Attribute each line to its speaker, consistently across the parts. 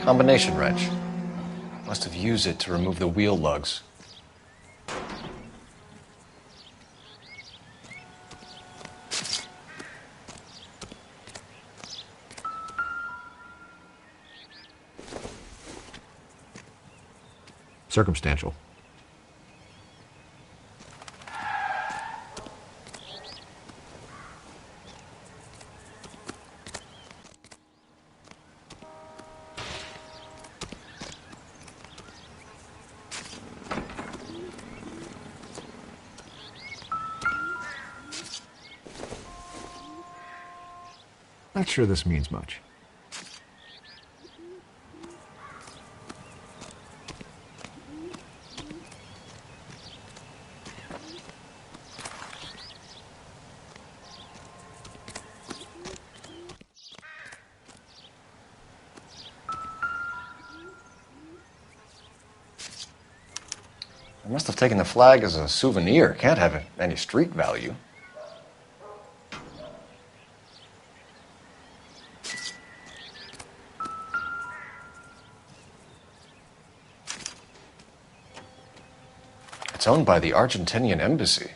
Speaker 1: Combination wrench. Must have used it to remove the wheel lugs. Circumstantial. Not sure this means much. I must have taken the flag as a souvenir. Can't have any street value. It's owned by the Argentinian embassy.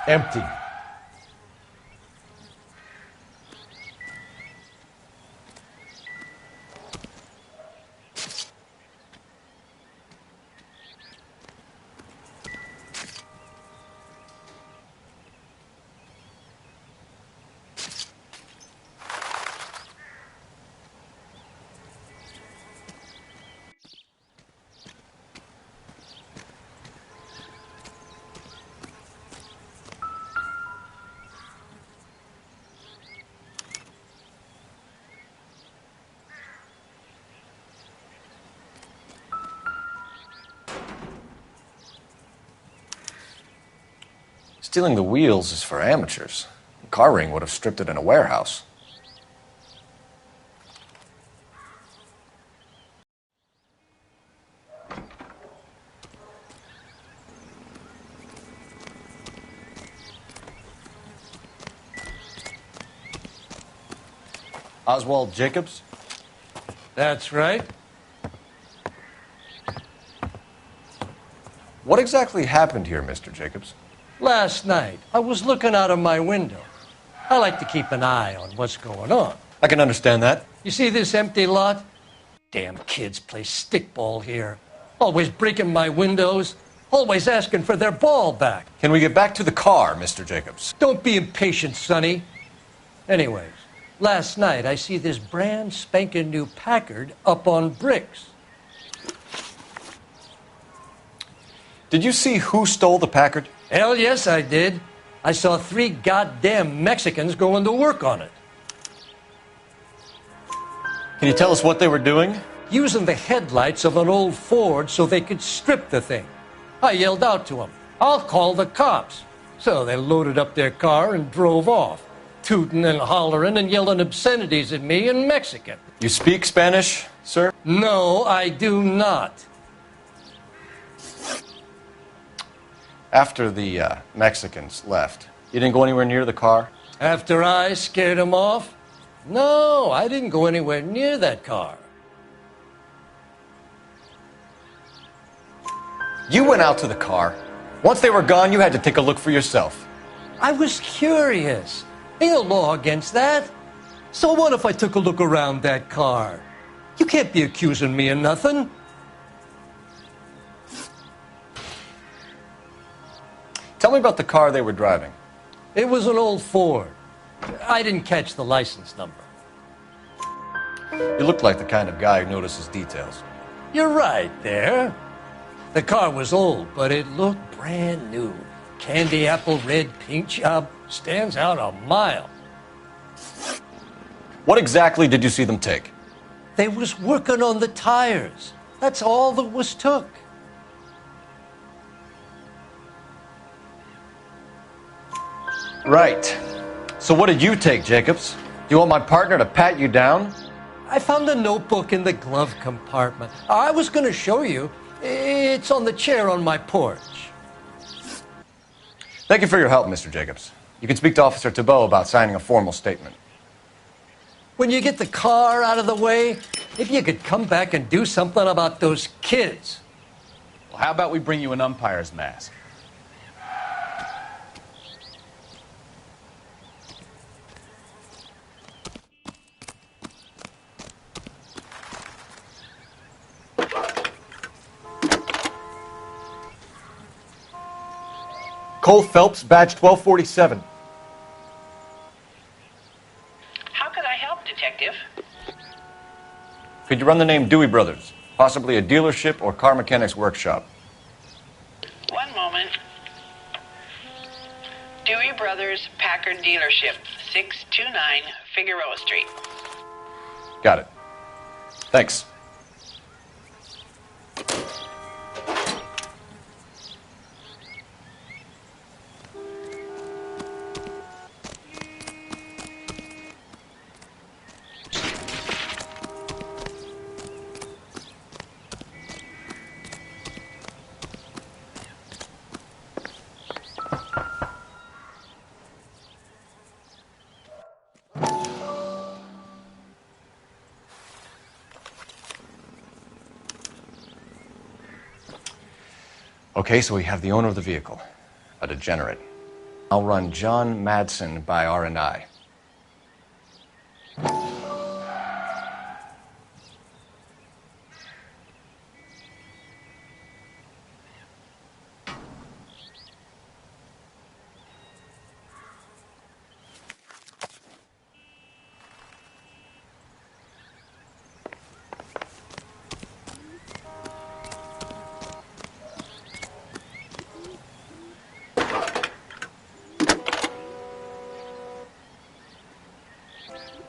Speaker 2: Empty.
Speaker 1: Stealing the wheels is for amateurs. A car ring would have stripped it in a warehouse. Oswald Jacobs?
Speaker 2: That's right.
Speaker 1: What exactly happened here, Mr. Jacobs?
Speaker 2: Last night, I was looking out of my window. I like to keep an eye on what's going on.
Speaker 1: I can understand that.
Speaker 2: You see this empty lot? Damn kids play stickball here. Always breaking my windows. Always asking for their ball back.
Speaker 1: Can we get back to the car, Mr. Jacobs?
Speaker 2: Don't be impatient, Sonny. Anyways, last night I see this brand spanking new Packard up on bricks.
Speaker 1: Did you see who stole the Packard?
Speaker 2: Hell yes, I did. I saw 3 goddamn Mexicans going to work on it.
Speaker 1: Can you tell us what they were doing?
Speaker 2: Using the headlights of an old Ford so they could strip the thing. I yelled out to them, "I'll call the cops." So they loaded up their car and drove off, tooting and hollering and yelling obscenities at me in Mexican.
Speaker 1: You speak Spanish, sir?
Speaker 2: No, I do not.
Speaker 1: After the Mexicans left, you didn't go anywhere near the car?
Speaker 2: After I scared them off? No, I didn't go anywhere near that car.
Speaker 1: You went out to the car. Once they were gone, you had to take a look for yourself.
Speaker 2: I was curious. Ain't no law against that. So what if I took a look around that car? You can't be accusing me of nothing.
Speaker 1: Tell me about the car they were driving.
Speaker 2: It was an old Ford. I didn't catch the license number.
Speaker 1: You look like the kind of guy who notices details.
Speaker 2: You're right there. The car was old, but it looked brand new. Candy apple red paint job stands out a mile.
Speaker 1: What exactly did you see them take?
Speaker 2: They was working on the tires. That's all that was took.
Speaker 1: Right. So what did you take, Jacobs? Do you want my partner to pat you down?
Speaker 2: I found a notebook in the glove compartment. I was going to show you. It's on the chair on my porch.
Speaker 1: Thank you for your help, Mr. Jacobs. You can speak to Officer Thibault about signing a formal statement.
Speaker 2: When you get the car out of the way, if you could come back and do something about those kids.
Speaker 3: Well, how about we bring you an umpire's mask?
Speaker 1: Cole Phelps, badge 1247.
Speaker 4: How could I help, Detective?
Speaker 1: Could you run the name Dewey Brothers? Possibly a dealership or car mechanics workshop.
Speaker 4: One moment. Dewey Brothers Packard Dealership, 629 Figueroa Street.
Speaker 1: Got it. Thanks. Okay, so we have the owner of the vehicle, a degenerate. I'll run John Madsen by R&I.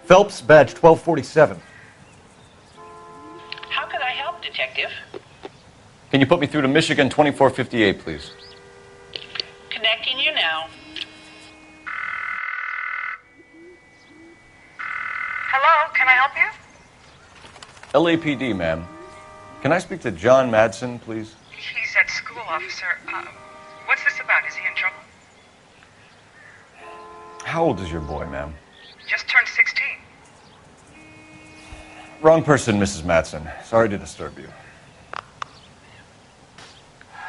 Speaker 1: Phelps, badge 1247.
Speaker 4: How could I help, Detective?
Speaker 1: Can you put me through to Michigan 2458, please?
Speaker 4: Connecting you now.
Speaker 5: Hello, can I help you?
Speaker 1: LAPD, ma'am. Can I speak to John Madsen, please?
Speaker 5: He's at school, officer. What's this about? Is he in trouble?
Speaker 1: How old is your boy, ma'am?
Speaker 5: Just turned 16.
Speaker 1: Wrong person, Mrs. Madsen. Sorry to disturb you.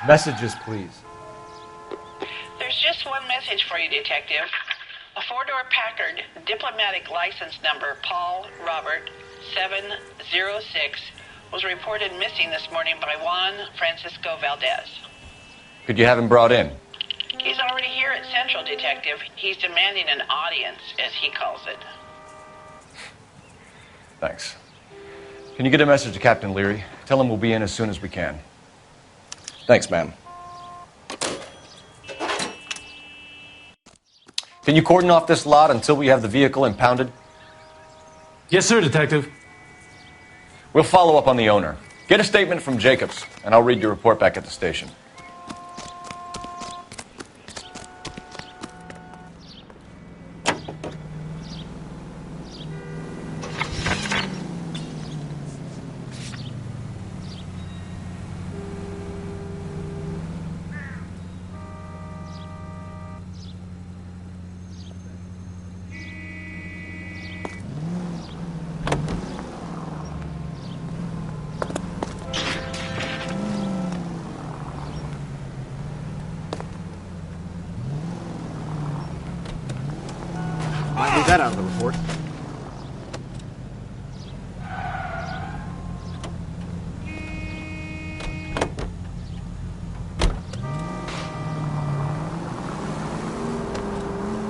Speaker 1: Messages, please.
Speaker 4: There's just one message for you, Detective. A four-door Packard, diplomatic license number Paul Robert 706, was reported missing this morning by Juan Francisco Valdez.
Speaker 1: Could you have him brought in?
Speaker 4: He's already here at Central, Detective. He's demanding an audience, as he calls it.
Speaker 1: Thanks. Can you get a message to Captain Leary? Tell him we'll be in as soon as we can. Thanks, ma'am. Can you cordon off this lot until we have the vehicle impounded?
Speaker 6: Yes, sir, Detective.
Speaker 1: We'll follow up on the owner. Get a statement from Jacobs, and I'll read your report back at the station.
Speaker 7: Might leave that out of the report.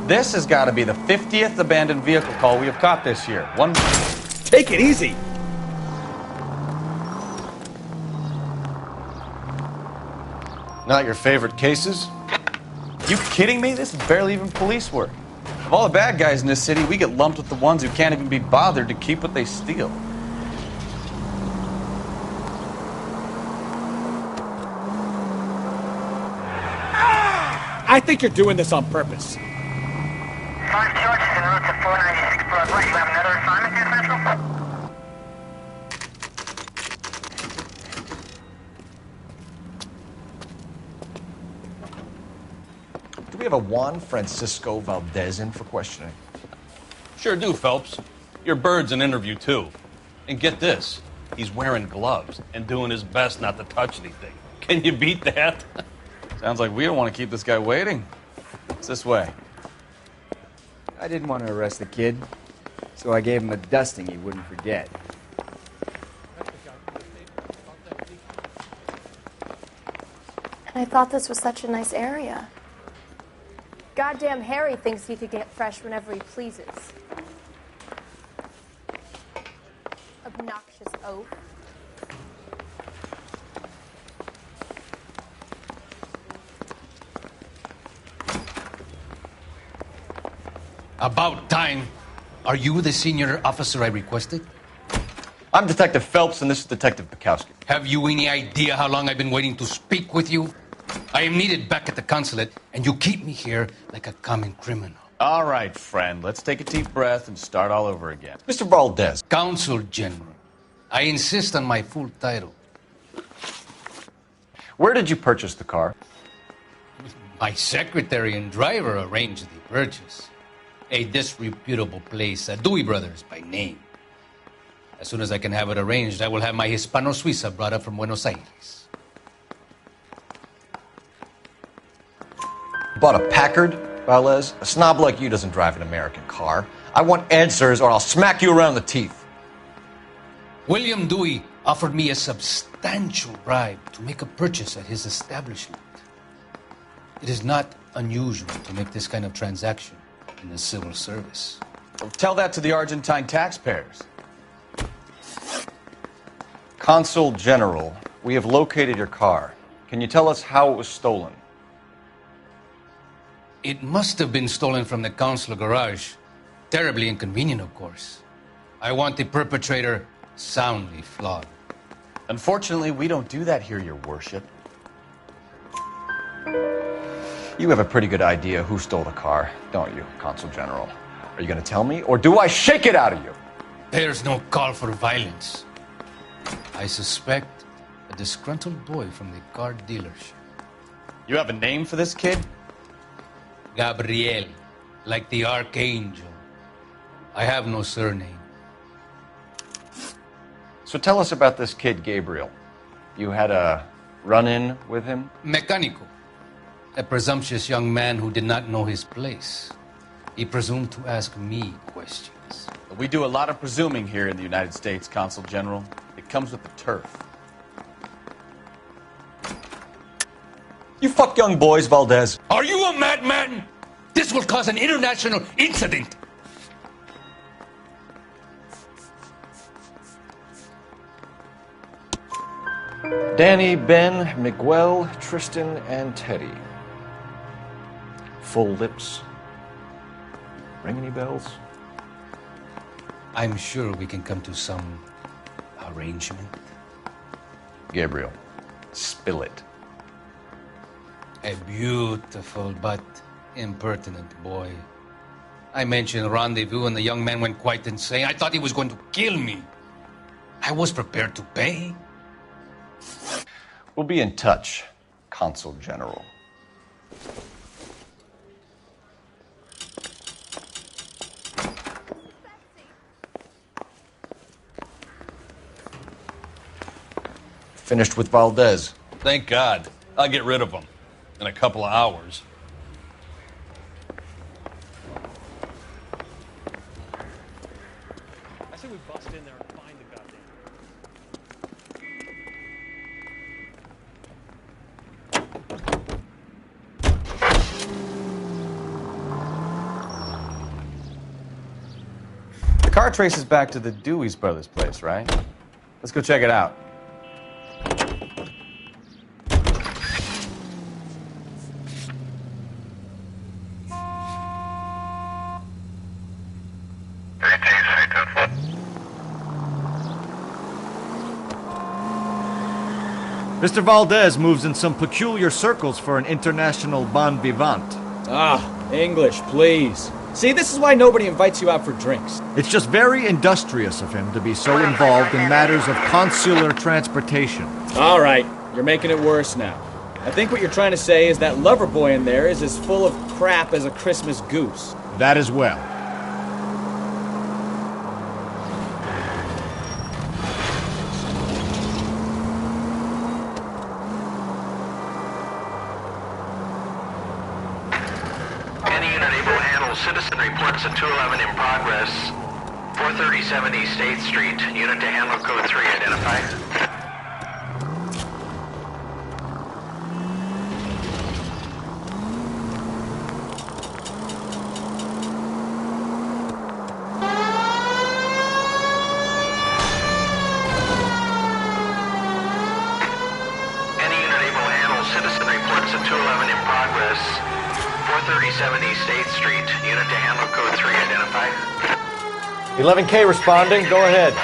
Speaker 3: This has got to be the 50th abandoned vehicle call we have caught this year.
Speaker 7: Take it easy.
Speaker 1: Not your favorite cases?
Speaker 3: You kidding me? This is barely even police work. Of all the bad guys in this city, we get lumped with the ones who can't even be bothered to keep what they steal.
Speaker 7: I think you're doing this on purpose.
Speaker 5: 5 charges en route to 496 Broadway. You have another assignment here, Central?
Speaker 1: Do we have a Juan Francisco Valdez in for questioning?
Speaker 8: Sure do, Phelps. Your bird's an interview, too. And get this, he's wearing gloves and doing his best not to touch anything. Can you beat that?
Speaker 3: Sounds like we don't want to keep this guy waiting. It's this way.
Speaker 9: I didn't want to arrest the kid, so I gave him a dusting he wouldn't forget.
Speaker 10: And I thought this was such a nice area. Goddamn Harry thinks he could get fresh whenever he pleases. Obnoxious oaf.
Speaker 11: About time. Are you the senior officer I requested?
Speaker 1: I'm Detective Phelps, and this is Detective Bukowski.
Speaker 11: Have you any idea how long I've been waiting to speak with you? I am needed back at the consulate, and you keep me here like a common criminal.
Speaker 3: All right, friend. Let's take a deep breath and start all over again.
Speaker 1: Mr. Valdez.
Speaker 11: Consul General. I insist on my full title.
Speaker 1: Where did you purchase the car?
Speaker 11: My secretary and driver arranged the purchase. A disreputable place, Dewey Brothers by name. As soon as I can have it arranged, I will have my Hispano Suiza brought up from Buenos Aires.
Speaker 1: Bought a Packard, Valdez? A snob like you doesn't drive an American car. I want answers or I'll smack you around the teeth.
Speaker 11: William Dewey offered me a substantial bribe to make a purchase at his establishment. It is not unusual to make this kind of transaction in the civil service.
Speaker 3: Tell that to the Argentine taxpayers.
Speaker 1: Consul General, we have located your car. Can you tell us how it was stolen?
Speaker 11: It must have been stolen from the consular garage. Terribly inconvenient, of course. I want the perpetrator soundly flogged.
Speaker 3: Unfortunately, we don't do that here, Your Worship.
Speaker 1: You have a pretty good idea who stole the car, don't you, Consul General? Are you going to tell me, or do I shake it out of you?
Speaker 11: There's no call for violence. I suspect a disgruntled boy from the car dealership.
Speaker 3: You have a name for this kid?
Speaker 11: Gabriel, like the archangel. I have no surname.
Speaker 1: So tell us about this kid, Gabriel. You had a run-in with him?
Speaker 11: Mecánico. A presumptuous young man who did not know his place. He presumed to ask me questions.
Speaker 3: We do a lot of presuming here in the United States, Consul General. It comes with the turf.
Speaker 1: You fuck young boys, Valdez.
Speaker 11: Are you a madman? This will cause an international incident.
Speaker 1: Danny, Ben, Miguel, Tristan, and Teddy. Full lips. Ring any bells?
Speaker 11: I'm sure we can come to some arrangement.
Speaker 1: Gabriel, spill it.
Speaker 11: A beautiful but impertinent boy. I mentioned rendezvous and the young man went quite insane. I thought he was going to kill me. I was prepared to pay.
Speaker 1: We'll be in touch, Consul General. Finished with Valdez.
Speaker 8: Thank God. I'll get rid of him in a couple of hours.
Speaker 7: I say we bust in there and find the goddamn.
Speaker 3: The car traces back to the Dewey's Brothers place, right? Let's go check it out.
Speaker 12: Mr. Valdez moves in some peculiar circles for an international bon vivant.
Speaker 7: Ah, English, please. See, this is why nobody invites you out for drinks.
Speaker 12: It's just very industrious of him to be so involved in matters of consular transportation.
Speaker 7: All right, you're making it worse now. I think what you're trying to say is that lover boy in there is as full of crap as a Christmas goose.
Speaker 12: That as well.
Speaker 5: Any unit able to handle citizen reports at 211 in progress. 437 East 8th Street. Unit to handle code 3 identified. Citizen reports at 211 in progress. 437 East 8th Street. Unit to handle code 3 identified.
Speaker 1: 11K responding. Go ahead.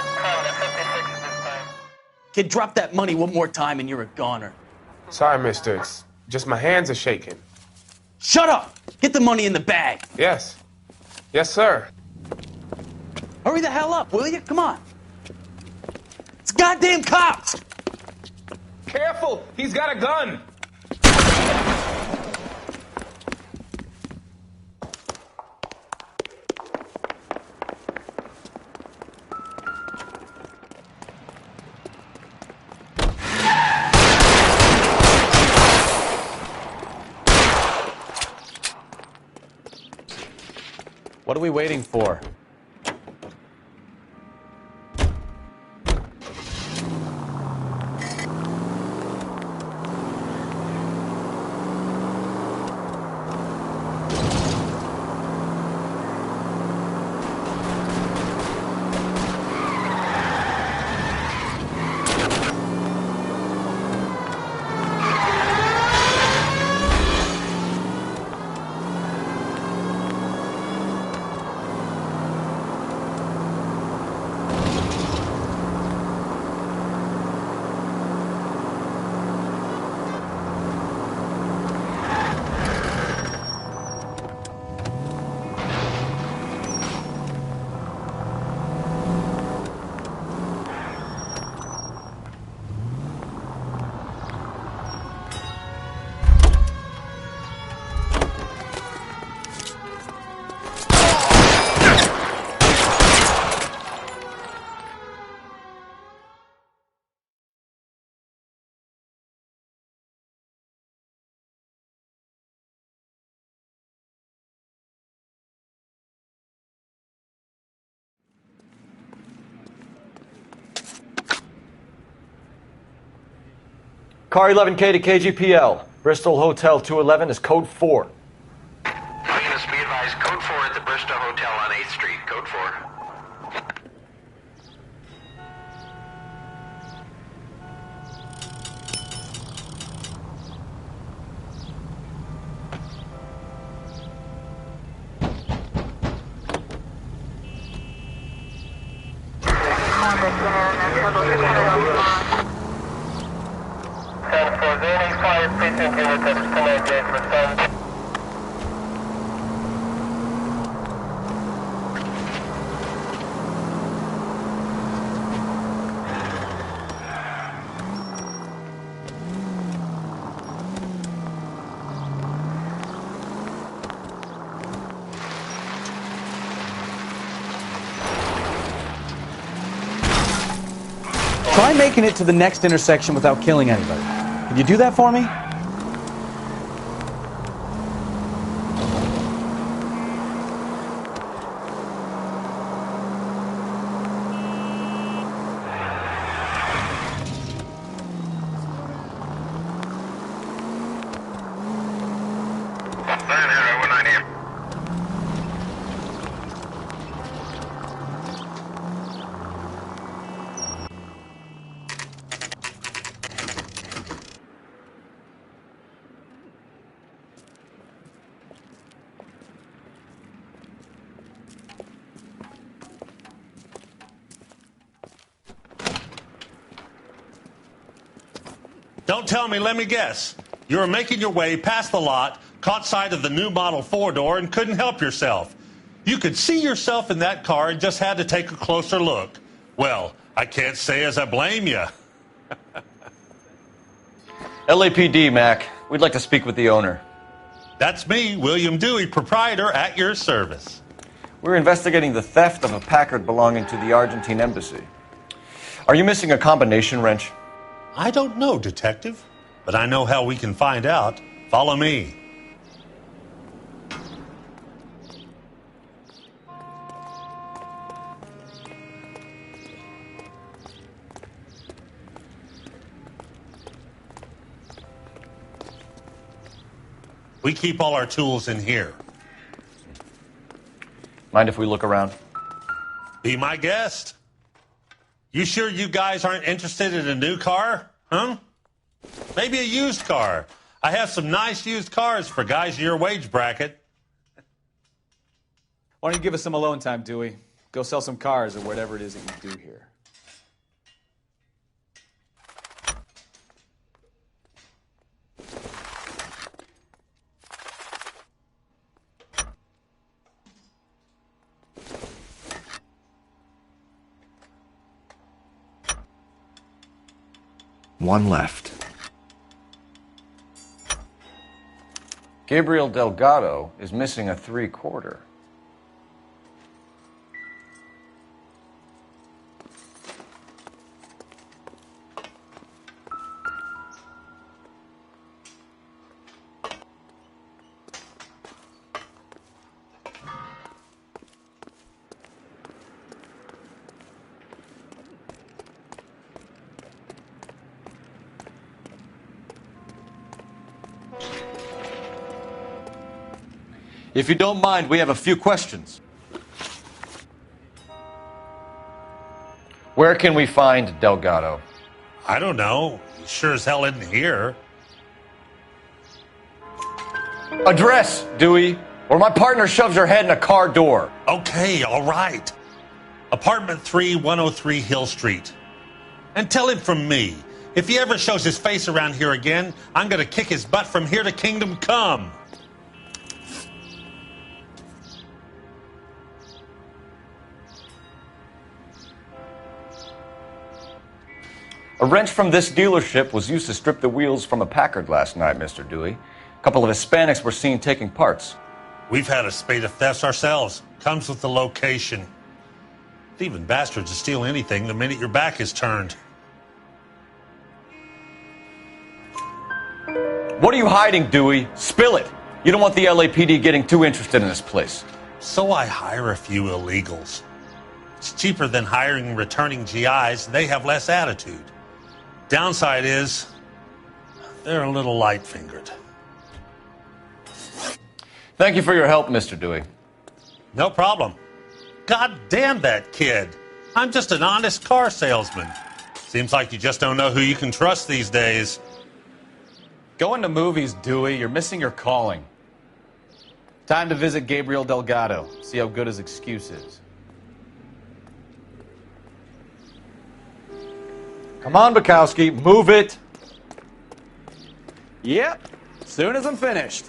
Speaker 3: Kid, drop that money one more time and you're a goner.
Speaker 13: Sorry, mister. It's just my hands are shaking.
Speaker 3: Shut up! Get the money in the bag.
Speaker 13: Yes. Yes, sir.
Speaker 3: Hurry the hell up, will you? Come on. It's goddamn cops!
Speaker 13: Careful! He's got a gun!
Speaker 1: What are we waiting for? Car 11K to KGPL. Bristol Hotel 211 is code 4.
Speaker 5: Units be advised, code 4 at the Bristol Hotel on 8th Street. Code 4.
Speaker 3: Try making it to the next intersection without killing anybody. Can you do that for me?
Speaker 14: Don't tell me, let me guess. You were making your way past the lot, caught sight of the new model 4-door, and couldn't help yourself. You could see yourself in that car and just had to take a closer look. Well, I can't say as I blame you.
Speaker 1: LAPD, Mac. We'd like to speak with the owner.
Speaker 14: That's me, William Dewey, proprietor, at your service.
Speaker 1: We're investigating the theft of a Packard belonging to the Argentine embassy. Are you missing a combination wrench?
Speaker 14: I don't know, Detective, but I know how we can find out. Follow me. We keep all our tools in here.
Speaker 1: Mind if we look around?
Speaker 14: Be my guest. You sure you guys aren't interested in a new car? Huh? Maybe a used car. I have some nice used cars for guys in your wage bracket.
Speaker 3: Why don't you give us some alone time, Dewey? Go sell some cars or whatever it is that you do here.
Speaker 12: One left.
Speaker 1: Gabriel Delgado is missing a 3/4. If you don't mind, we have a few questions. Where can we find Delgado?
Speaker 14: I don't know. He sure as hell isn't here.
Speaker 1: Address, Dewey, or my partner shoves her head in a car door.
Speaker 14: Okay, all right. Apartment 3, 103 Hill Street. And tell him from me, if he ever shows his face around here again, I'm going to kick his butt from here to Kingdom Come.
Speaker 1: A wrench from this dealership was used to strip the wheels from a Packard last night, Mr. Dewey. A couple of Hispanics were seen taking parts.
Speaker 14: We've had a spate of thefts ourselves. Comes with the location. Thieving bastards to steal anything the minute your back is turned.
Speaker 1: What are you hiding, Dewey? Spill it. You don't want the LAPD getting too interested in this place.
Speaker 14: So I hire a few illegals. It's cheaper than hiring returning GIs. They have less attitude. Downside is, they're a little light-fingered.
Speaker 1: Thank you for your help, Mr. Dewey.
Speaker 14: No problem. God damn that kid. I'm just an honest car salesman. Seems like you just don't know who you can trust these days.
Speaker 3: Going to movies, Dewey. You're missing your calling. Time to visit Gabriel Delgado. See how good his excuse is.
Speaker 1: Come on, Bukowski, move it.
Speaker 3: Yep. Soon as I'm finished.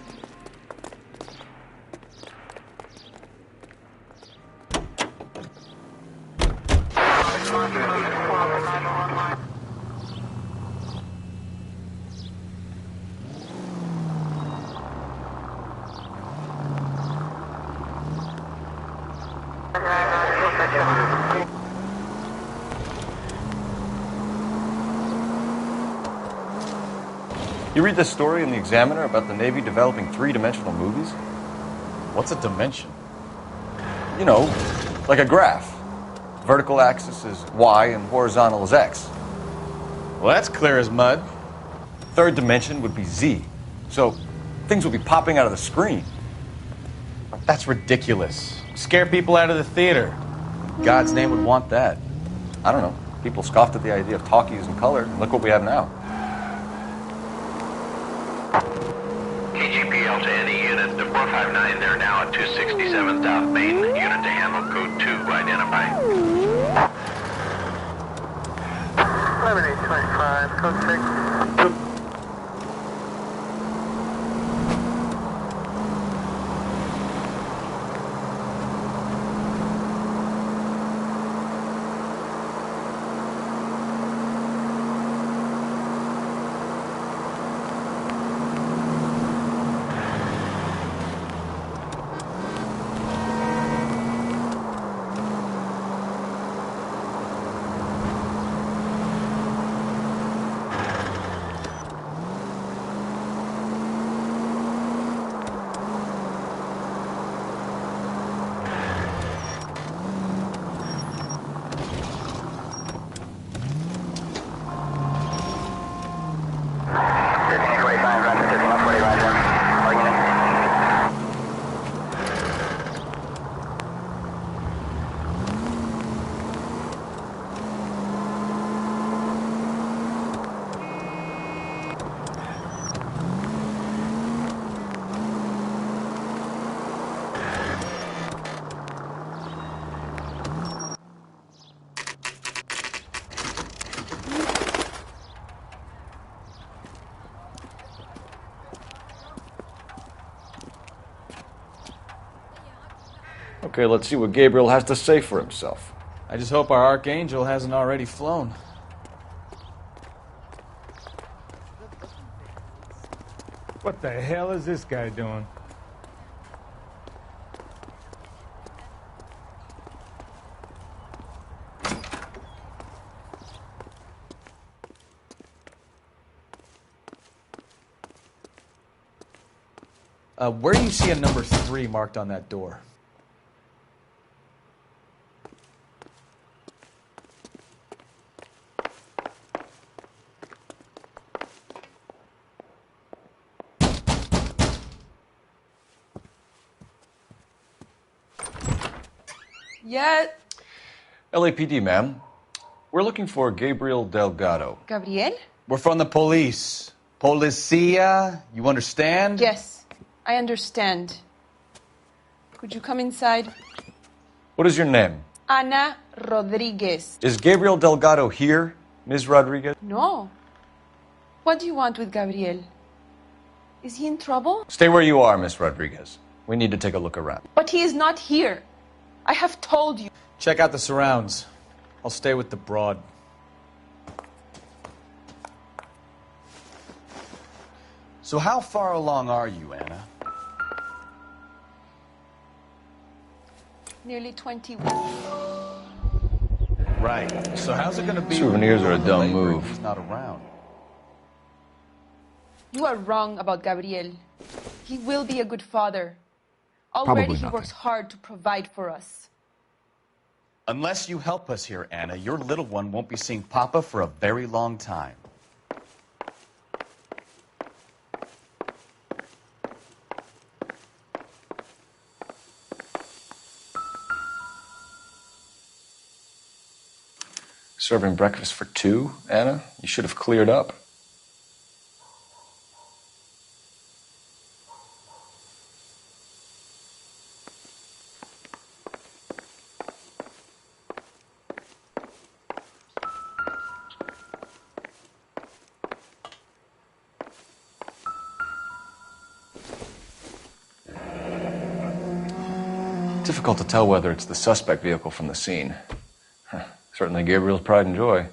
Speaker 1: You read this story in the Examiner about the Navy developing three-dimensional movies?
Speaker 3: What's a dimension?
Speaker 1: You know, like a graph. Vertical axis is Y and horizontal is X.
Speaker 3: Well, that's clear as mud.
Speaker 1: Third dimension would be Z. So things would be popping out of the screen.
Speaker 3: That's ridiculous. Scare people out of the theater. God's name would want that.
Speaker 1: I don't know. People scoffed at the idea of talkies in color, and look what we have now.
Speaker 5: KGPL to any unit, the 459, they're now at 267 South Main. Unit to handle code 2, identify.
Speaker 15: 11825, code 6.
Speaker 1: Okay, let's see what Gabriel has to say for himself.
Speaker 7: I just hope our Archangel hasn't already flown.
Speaker 16: What the hell is this guy doing?
Speaker 7: Where do you see a number 3 marked on that door?
Speaker 17: Yeah.
Speaker 1: LAPD, ma'am. We're looking for Gabriel Delgado.
Speaker 17: Gabriel?
Speaker 7: We're from the police. Policia, you understand?
Speaker 17: Yes, I understand. Could you come inside?
Speaker 1: What is your name?
Speaker 17: Ana Rodriguez.
Speaker 1: Is Gabriel Delgado here, Ms. Rodriguez?
Speaker 17: No. What do you want with Gabriel? Is he in trouble?
Speaker 1: Stay where you are, Ms. Rodriguez. We need to take a look around.
Speaker 17: But he is not here. I have told you.
Speaker 7: Check out the surrounds. I'll stay with the broad. So how far along are you, Anna?
Speaker 17: Nearly 20.
Speaker 7: Right. So how's it going to be?
Speaker 1: Souvenirs are a dumb move.
Speaker 7: He's not around.
Speaker 17: You are wrong about Gabriel. He will be a good father.
Speaker 1: Probably
Speaker 17: Already he
Speaker 1: nothing.
Speaker 17: works hard to provide for us.
Speaker 7: Unless you help us here, Anna, your little one won't be seeing Papa for a very long time.
Speaker 1: Serving breakfast for 2, Anna? You should have cleared up. Difficult to tell whether it's the suspect vehicle from the scene. Certainly Gabriel's pride and joy.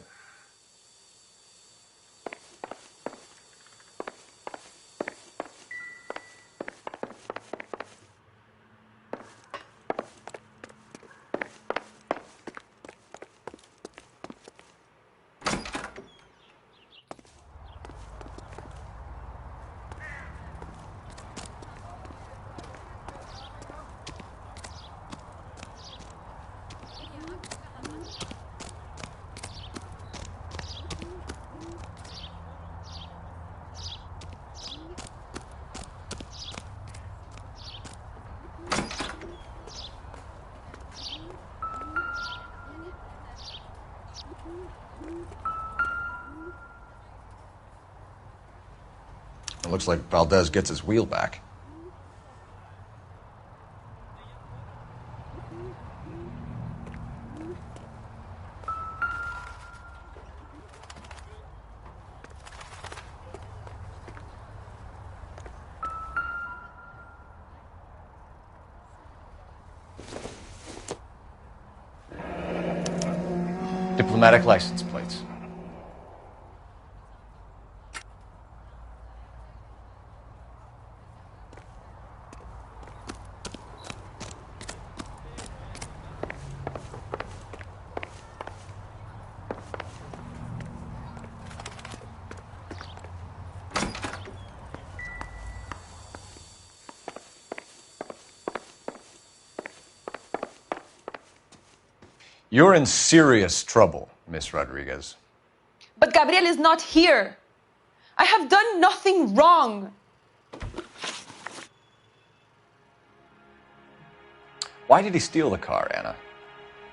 Speaker 1: It looks like Valdez gets his wheel back. Diplomatic license plates. You're in serious trouble, Miss Rodriguez.
Speaker 17: But Gabriel is not here. I have done nothing wrong.
Speaker 1: Why did he steal the car, Anna?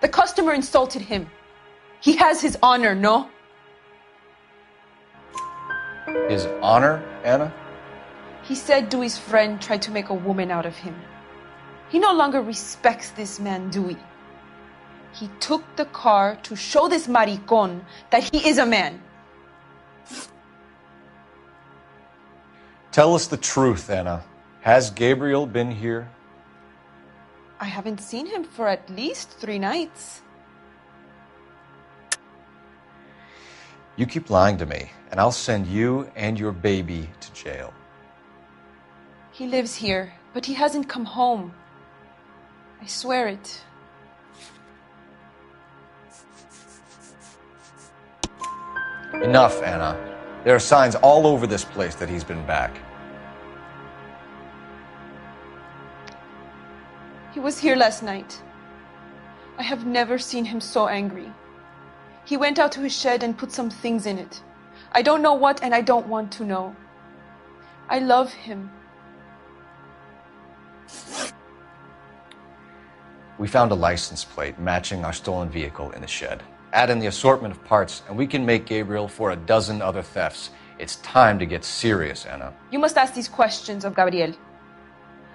Speaker 17: The customer insulted him. He has his honor, no?
Speaker 1: His honor, Anna?
Speaker 17: He said Dewey's friend tried to make a woman out of him. He no longer respects this man, Dewey. He took the car to show this maricón that he is a man.
Speaker 1: Tell us the truth, Anna. Has Gabriel been here?
Speaker 17: I haven't seen him for at least 3 nights.
Speaker 1: You keep lying to me, and I'll send you and your baby to jail.
Speaker 17: He lives here, but he hasn't come home. I swear it.
Speaker 1: Enough, Anna. There are signs all over this place that he's been back.
Speaker 17: He was here last night. I have never seen him so angry. He went out to his shed and put some things in it. I don't know what, and I don't want to know. I love him.
Speaker 1: We found a license plate matching our stolen vehicle in the shed. Add in the assortment of parts, and we can make Gabriel for a dozen other thefts. It's time to get serious, Anna.
Speaker 17: You must ask these questions of Gabriel.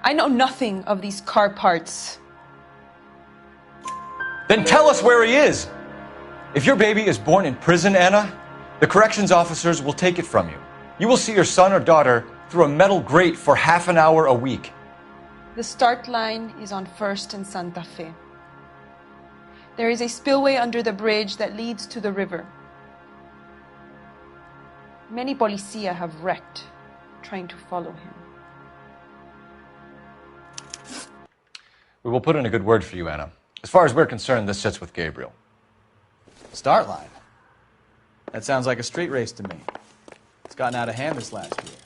Speaker 17: I know nothing of these car parts.
Speaker 1: Then tell us where he is! If your baby is born in prison, Anna, the corrections officers will take it from you. You will see your son or daughter through a metal grate for half an hour a week.
Speaker 17: The start line is on 1st and Santa Fe. There is a spillway under the bridge that leads to the river. Many policia have wrecked trying to follow him.
Speaker 1: We will put in a good word for you, Anna. As far as we're concerned, this sits with Gabriel.
Speaker 3: Start line? That sounds like a street race to me. It's gotten out of hand this last year.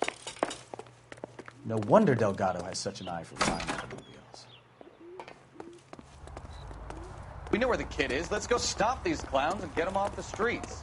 Speaker 3: No wonder Delgado has such an eye for flying automobiles.
Speaker 7: We know where the kid is. Let's go stop these clowns and get them off the streets.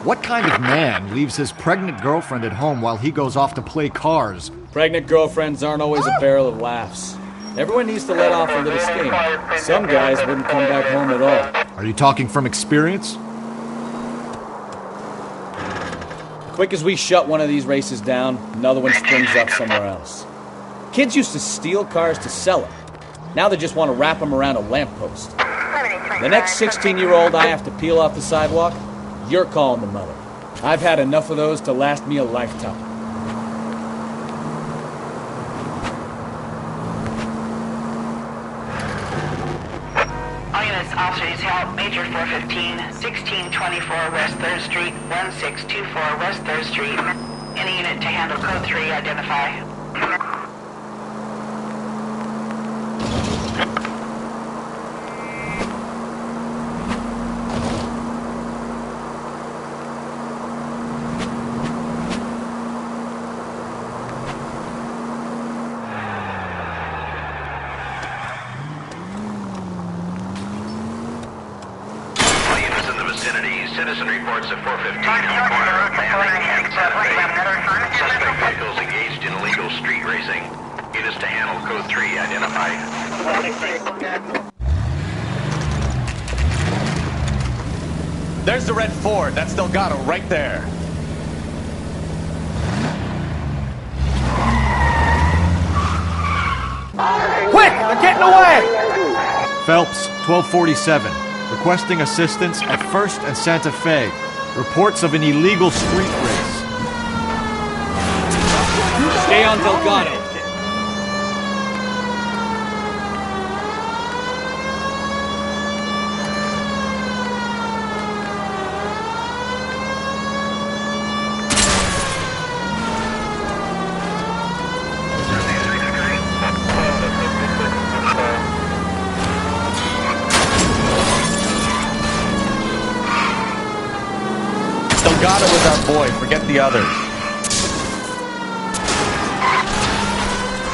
Speaker 12: What kind of man leaves his pregnant girlfriend at home while he goes off to play cars?
Speaker 18: Pregnant girlfriends aren't always a barrel of laughs. Everyone needs to let off a little steam. Some guys wouldn't come back home at all.
Speaker 12: Are you talking from experience?
Speaker 18: Quick as we shut one of these races down, another one springs up somewhere else. Kids used to steal cars to sell them. Now they just want to wrap them around a lamppost. The next 16-year-old I have to peel off the sidewalk, you're calling the mother. I've had enough of those to last me a lifetime.
Speaker 4: All units, officers help. Major 415, 1624 West 3rd Street, 1624 West 3rd Street. Any unit to handle code 3, identify.
Speaker 5: Citizen reports at 415 on the corner of Manning and Santa Fe. Suspect vehicles engaged in illegal street racing. Units to handle code 3 identified.
Speaker 7: There's the red Ford. That's Delgado right there.
Speaker 12: Quick! They're getting away! Phelps, 1247. Requesting assistance at 1st and Santa Fe. Reports of an illegal street race.
Speaker 18: Stay on Delgado.
Speaker 7: Delgado was our boy. Forget the others.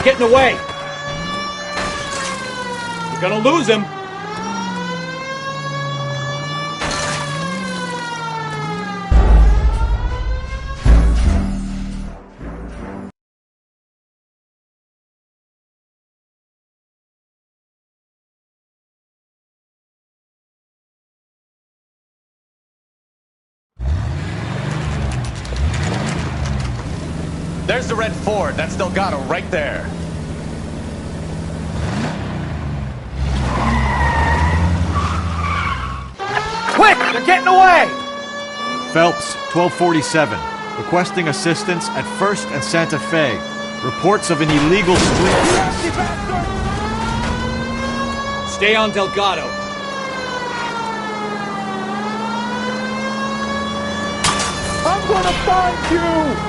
Speaker 18: Getting away. We're gonna lose him.
Speaker 7: There's the red Ford. That's Delgado right there.
Speaker 18: Quick! They're getting away!
Speaker 12: Phelps, 1247. Requesting assistance at 1st and Santa Fe. Reports of an illegal street race.
Speaker 18: Stay on Delgado.
Speaker 16: I'm gonna find you!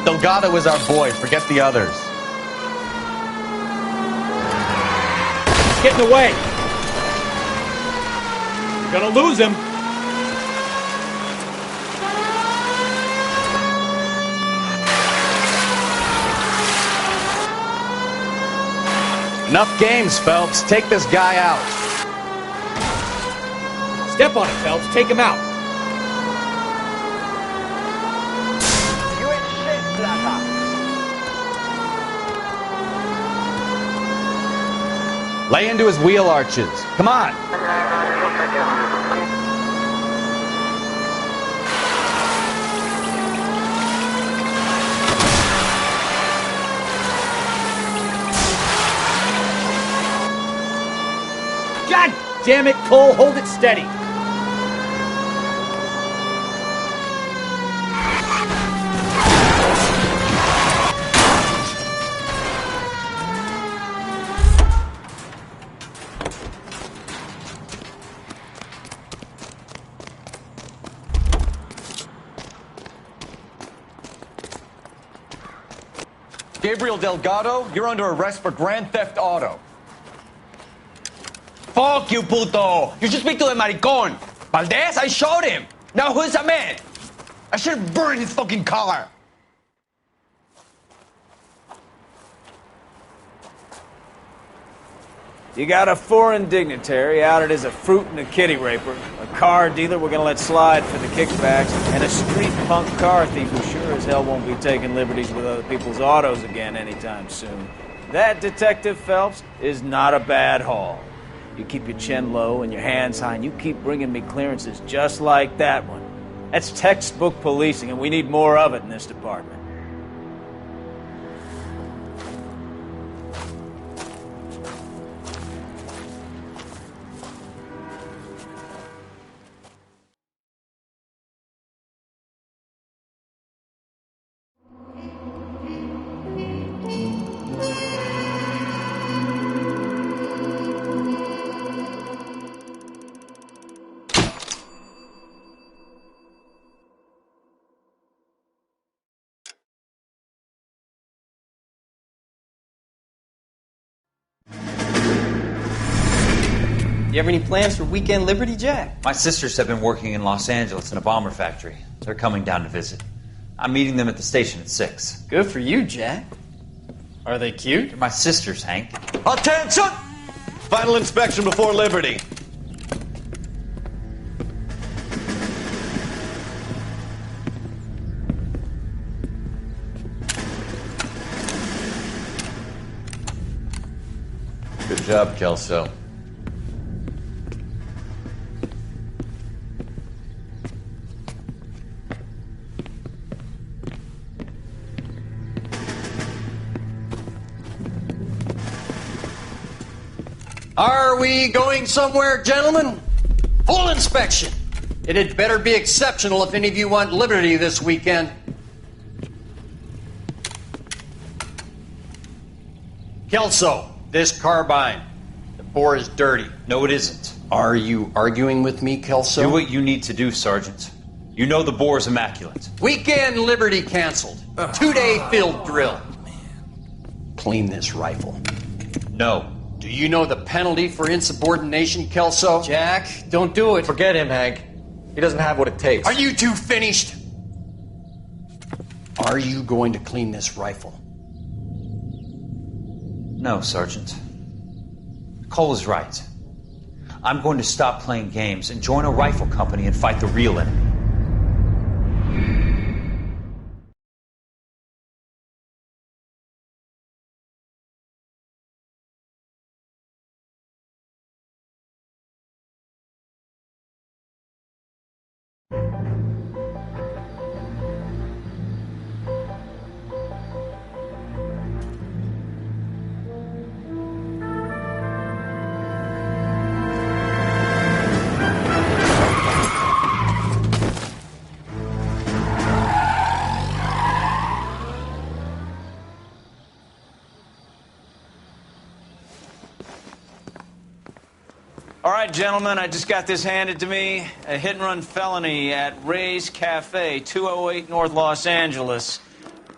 Speaker 7: Delgado is our boy. Forget the others.
Speaker 18: Getting away. Gonna lose him.
Speaker 7: Enough games, Phelps. Take this guy out.
Speaker 18: Step on it, Phelps. Take him out.
Speaker 7: Lay into his wheel arches. Come on.
Speaker 18: God damn it, Cole. Hold it steady.
Speaker 1: Gabriel Delgado, you're under arrest for grand theft auto.
Speaker 19: Fuck you, puto! You should speak to the maricon! Valdez, I showed him! Now who's the man? I should have burned his fucking car!
Speaker 3: You got a foreign dignitary outed as a fruit and a kitty raper, a car dealer we're gonna let slide for the kickbacks, and a street punk car thief who sure as hell won't be taking liberties with other people's autos again anytime soon. That, Detective Phelps, is not a bad haul. You keep your chin low and your hands high, and you keep bringing me clearances just like that one. That's textbook policing, and we need more of it in this department.
Speaker 20: You have any plans for Weekend Liberty, Jack?
Speaker 21: My sisters have been working in Los Angeles in a bomber factory. They're coming down to visit. I'm meeting them at the station at 6.
Speaker 20: Good for you, Jack. Are they cute?
Speaker 21: They're my sisters, Hank.
Speaker 1: Attention! Final inspection before Liberty. Good job, Kelso.
Speaker 2: Are we going somewhere, gentlemen? Full inspection. It had better be exceptional if any of you want liberty this weekend. Kelso, this carbine. The bore is dirty.
Speaker 21: No, it isn't.
Speaker 2: Are you arguing with me, Kelso?
Speaker 21: Do what you need to do, Sergeant. You know the bore is immaculate.
Speaker 2: Weekend liberty canceled. 2-day field drill. Clean this rifle.
Speaker 21: No.
Speaker 2: Do you know the penalty for insubordination, Kelso? Jack, don't do it.
Speaker 1: Forget him, Hank. He doesn't have what it takes.
Speaker 2: Are you two finished? Are you going to clean this rifle?
Speaker 21: No, Sergeant. Cole is right. I'm going to stop playing games and join a rifle company and fight the real enemy.
Speaker 6: All right, gentlemen, I just got this handed to me. A hit-and-run felony at Ray's Cafe, 208 North Los Angeles.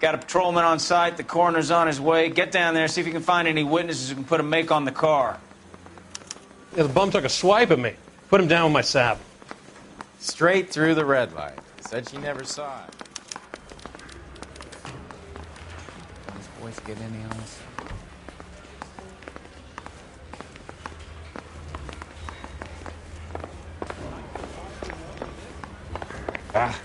Speaker 6: Got a patrolman on site. The coroner's on his way. Get down there, see if you can find any witnesses who can put a make on the car.
Speaker 8: Yeah, the bum took a swipe at me. Put him down with my sap.
Speaker 3: Straight through the red light. Said she never saw it. These boys get any on this? Ah.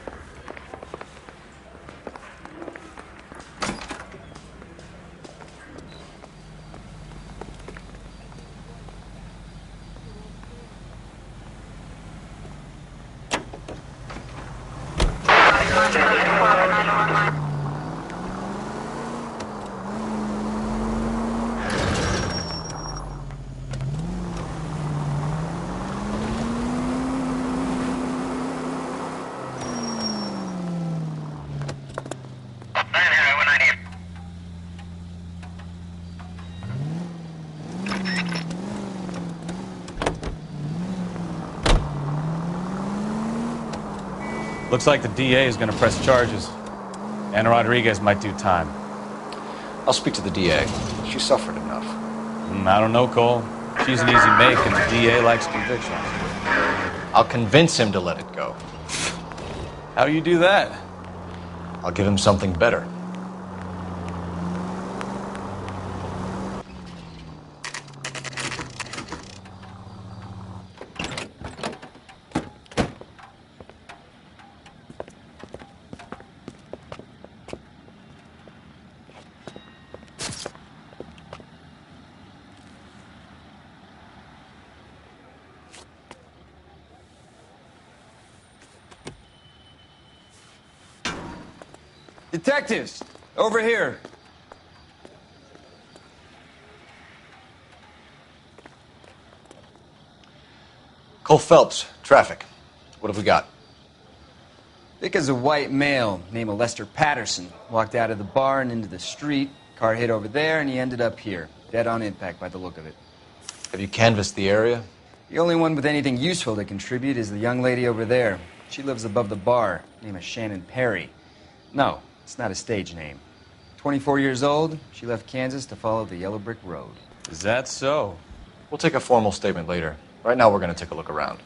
Speaker 1: Looks like the DA is going to press charges. Anna Rodriguez might do time.
Speaker 22: I'll speak to the DA. She suffered enough.
Speaker 1: I don't know, Cole. She's an easy make, and the DA likes convictions.
Speaker 22: I'll convince him to let it go.
Speaker 1: How do you do that?
Speaker 22: I'll give him something better.
Speaker 6: Detectives, over here.
Speaker 22: Cole Phelps, traffic. What have we got?
Speaker 9: Vic is a white male named Lester Patterson. Walked out of the bar and into the street. Car hit over there, and he ended up here. Dead on impact by the look of it.
Speaker 22: Have you canvassed the area?
Speaker 9: The only one with anything useful to contribute is the young lady over there. She lives above the bar. Name is Shannon Perry. No, it's not a stage name. 24 years old, she left Kansas to follow the Yellow Brick Road.
Speaker 1: Is that so?
Speaker 22: We'll take a formal statement later. Right now, we're going to take a look around.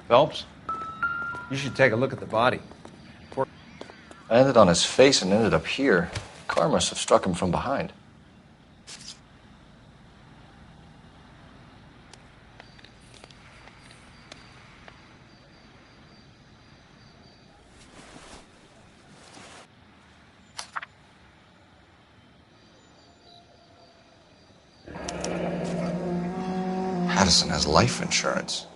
Speaker 2: Phelps, you should take a look at the body.
Speaker 22: I ended on his face and ended up here. The car must have struck him from behind. Patterson has life insurance.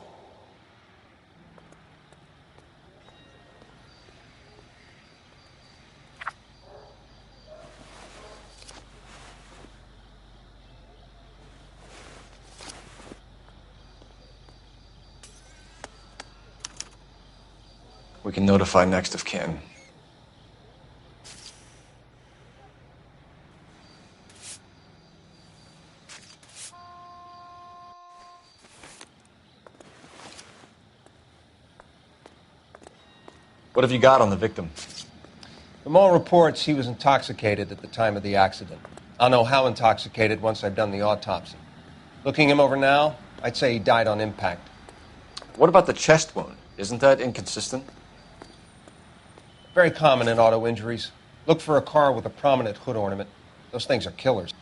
Speaker 22: We can notify next of kin. What have you got on the victim?
Speaker 2: From all reports, he was intoxicated at the time of the accident. I'll know how intoxicated once I've done the autopsy. Looking him over now, I'd say he died on impact.
Speaker 22: What about the chest wound? Isn't that inconsistent?
Speaker 2: Very common in auto injuries.
Speaker 10: Look for a car with a prominent hood ornament. Those things are killers.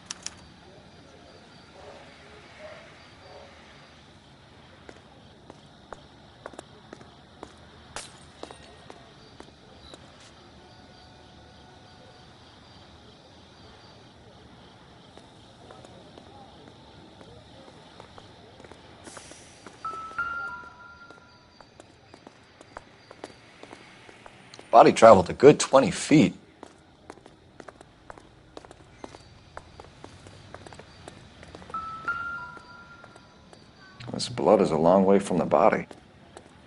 Speaker 22: Body traveled a good 20 feet. This blood is a long way from the body.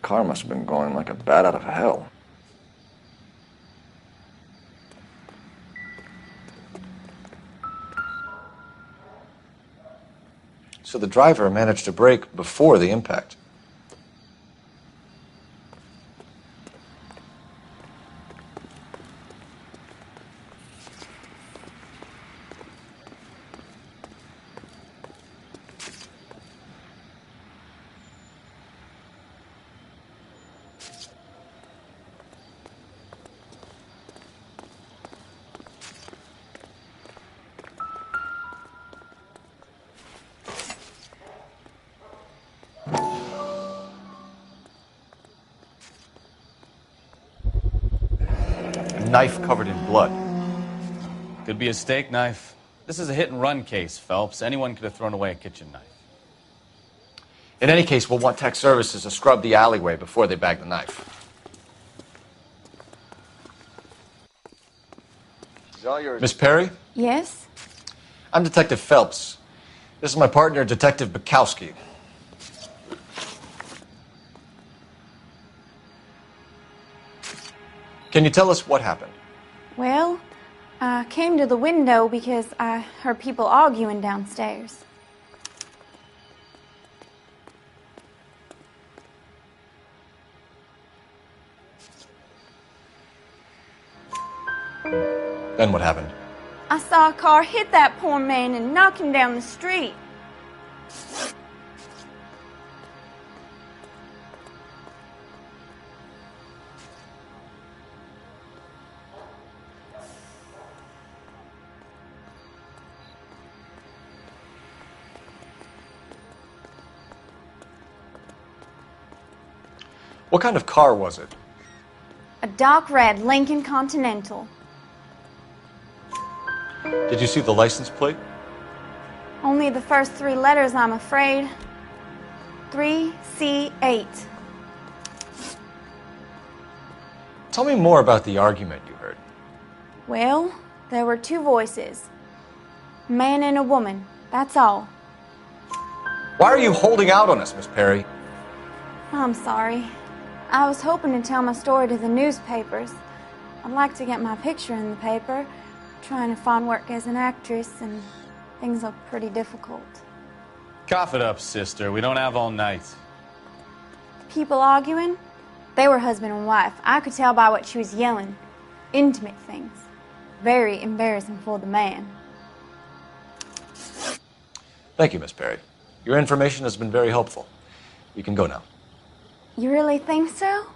Speaker 22: Car must have been going like a bat out of hell. So the driver managed to brake before the impact. Knife covered in blood.
Speaker 3: Could be a steak knife. This is a hit-and-run case, Phelps. Anyone could have thrown away a kitchen knife.
Speaker 22: In any case, we'll want tech services to scrub the alleyway before they bag the knife. Miss Perry?
Speaker 11: Yes?
Speaker 22: I'm Detective Phelps. This is my partner, Detective Bukowski. Can you tell us what happened?
Speaker 11: Well, I came to the window because I heard people arguing downstairs.
Speaker 22: Then what happened?
Speaker 11: I saw a car hit that poor man and knock him down the street.
Speaker 22: What kind of car was it?
Speaker 11: A dark red Lincoln Continental.
Speaker 22: Did you see the license plate?
Speaker 11: Only the first three letters, I'm afraid. 3C8.
Speaker 22: Tell me more about the argument you heard.
Speaker 11: Well, there were two voices. A man and a woman, that's all.
Speaker 22: Why are you holding out on us, Miss Perry?
Speaker 11: I'm sorry. I was hoping to tell my story to the newspapers. I'd like to get my picture in the paper. Trying to find work as an actress, and things look pretty difficult.
Speaker 3: Cough it up, sister. We don't have all night.
Speaker 11: People arguing? They were husband and wife. I could tell by what she was yelling. Intimate things. Very embarrassing for the man.
Speaker 22: Thank you, Miss Perry. Your information has been very helpful. You can go now.
Speaker 11: You really think so?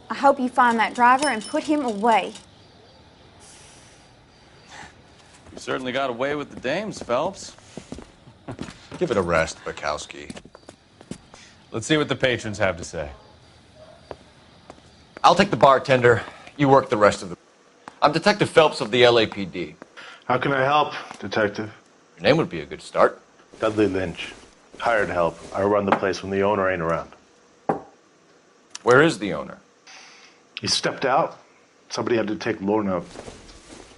Speaker 11: I hope you find that driver and put him away.
Speaker 3: You certainly got away with the dames, Phelps.
Speaker 22: Give it a rest, Bukowski.
Speaker 3: Let's see what the patrons have to say.
Speaker 22: I'll take the bartender. You work the rest of the... I'm Detective Phelps of the LAPD.
Speaker 23: How can I help, Detective?
Speaker 22: Your name would be a good start.
Speaker 23: Dudley Lynch. Hired help. I run the place when the owner ain't around.
Speaker 22: Where is the owner?
Speaker 23: He stepped out. Somebody had to take Lorna,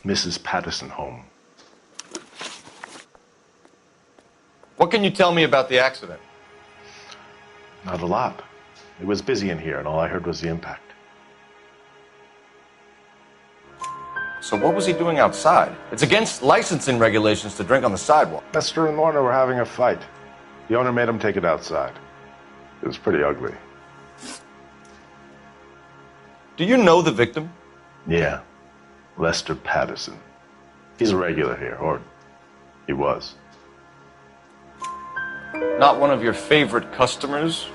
Speaker 23: Mrs. Patterson, home.
Speaker 22: What can you tell me about the accident?
Speaker 23: Not a lot. It was busy in here, and all I heard was the impact.
Speaker 22: So what was he doing outside? It's against licensing regulations to drink on the sidewalk.
Speaker 23: Lester and Lorna were having a fight. The owner made him take it outside. It was pretty ugly.
Speaker 22: Do you know the victim?
Speaker 23: Yeah. Lester Patterson. He's a regular here, or he was.
Speaker 22: Not one of your favorite customers?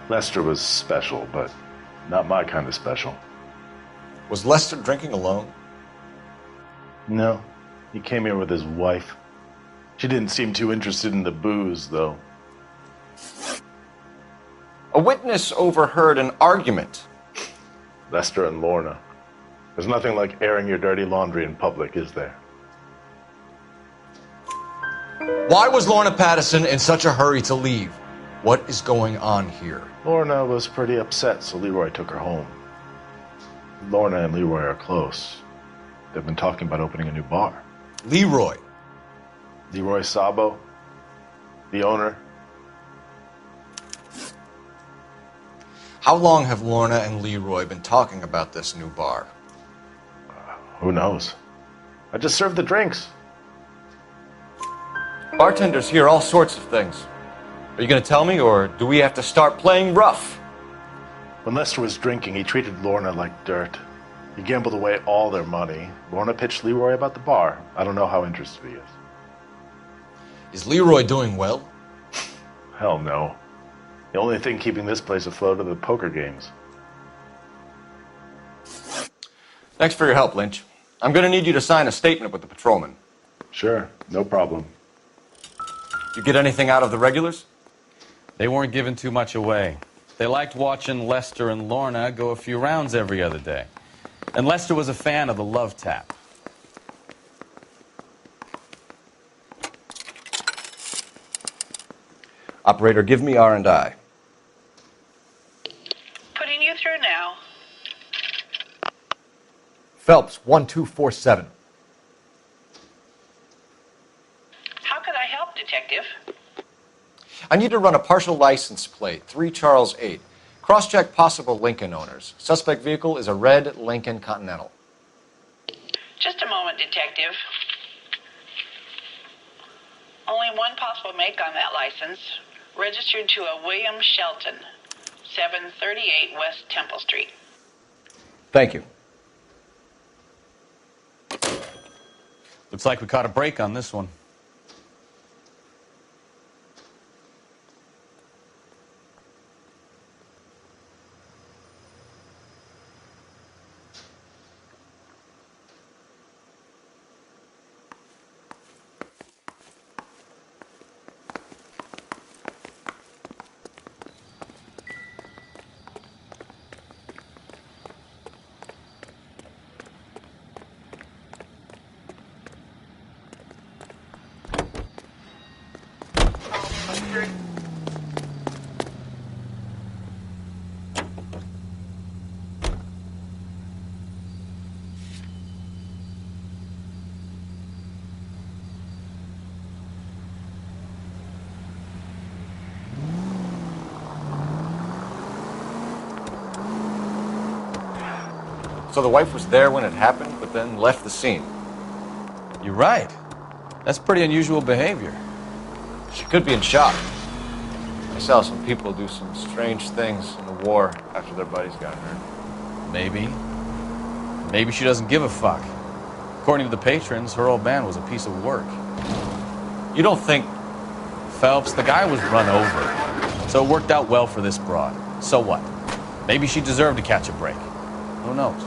Speaker 23: Lester was special, but not my kind of special.
Speaker 1: Was Lester drinking alone?
Speaker 23: No. He came here with his wife. She didn't seem too interested in the booze, though.
Speaker 1: A witness overheard an argument.
Speaker 23: Lester and Lorna. There's nothing like airing your dirty laundry in public, is there?
Speaker 1: Why was Lorna Patterson in such a hurry to leave? What is going on here?
Speaker 23: Lorna was pretty upset, so Leroy took her home. Lorna and Leroy are close. They've been talking about opening a new bar.
Speaker 1: Leroy?
Speaker 23: Leroy Sabo, the owner.
Speaker 1: How long have Lorna and Leroy been talking about this new bar?
Speaker 23: Who knows? I just served the drinks.
Speaker 1: Bartenders hear all sorts of things. Are you going to tell me, or do we have to start playing rough?
Speaker 23: When Lester was drinking, he treated Lorna like dirt. He gambled away all their money. Lorna pitched Leroy about the bar. I don't know how interested he is.
Speaker 1: Is Leroy doing well?
Speaker 23: Hell no. The only thing keeping this place afloat are the poker games.
Speaker 1: Thanks for your help, Lynch. I'm going to need you to sign a statement with the patrolman.
Speaker 23: Sure, no problem.
Speaker 1: You get anything out of the regulars?
Speaker 6: They weren't giving too much away. They liked watching Lester and Lorna go a few rounds every other day. And Lester was a fan of the love tap.
Speaker 1: Operator, give me R&I.
Speaker 4: Putting you through now.
Speaker 1: Phelps, 1247.
Speaker 4: How could I help, Detective?
Speaker 1: I need to run a partial license plate, 3 Charles 8. Cross-check possible Lincoln owners. Suspect vehicle is a red Lincoln Continental.
Speaker 4: Just a moment, Detective. Only one possible make on that license. Registered to a William Shelton, 738 West Temple Street.
Speaker 1: Thank you.
Speaker 6: Looks like we caught a break on this one.
Speaker 1: So the wife was there when it happened, but then left the scene.
Speaker 6: You're right. That's pretty unusual behavior.
Speaker 1: She could be in shock. I saw some people do some strange things in the war after their buddies got hurt.
Speaker 6: Maybe. Maybe she doesn't give a fuck. According to the patrons, her old man was a piece of work.
Speaker 1: You don't think...
Speaker 6: Phelps, the guy was run over. So it worked out well for this broad. So what? Maybe she deserved to catch a break. Who knows?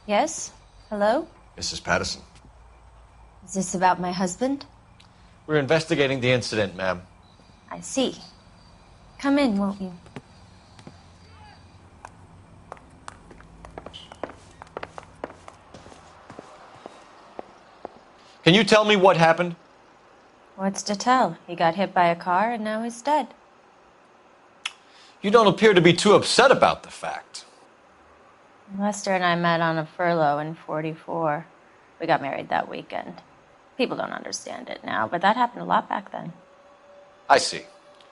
Speaker 13: Yes? Hello?
Speaker 1: Mrs. Patterson.
Speaker 13: Is this about my husband?
Speaker 1: We're investigating the incident, ma'am.
Speaker 13: I see. Come in, won't you?
Speaker 1: Can you tell me what happened?
Speaker 13: What's to tell? He got hit by a car and now he's dead.
Speaker 1: You don't appear to be too upset about the fact.
Speaker 13: Lester and I met on a furlough in '44. We got married that weekend. People don't understand it now, but that happened a lot back then.
Speaker 1: I see.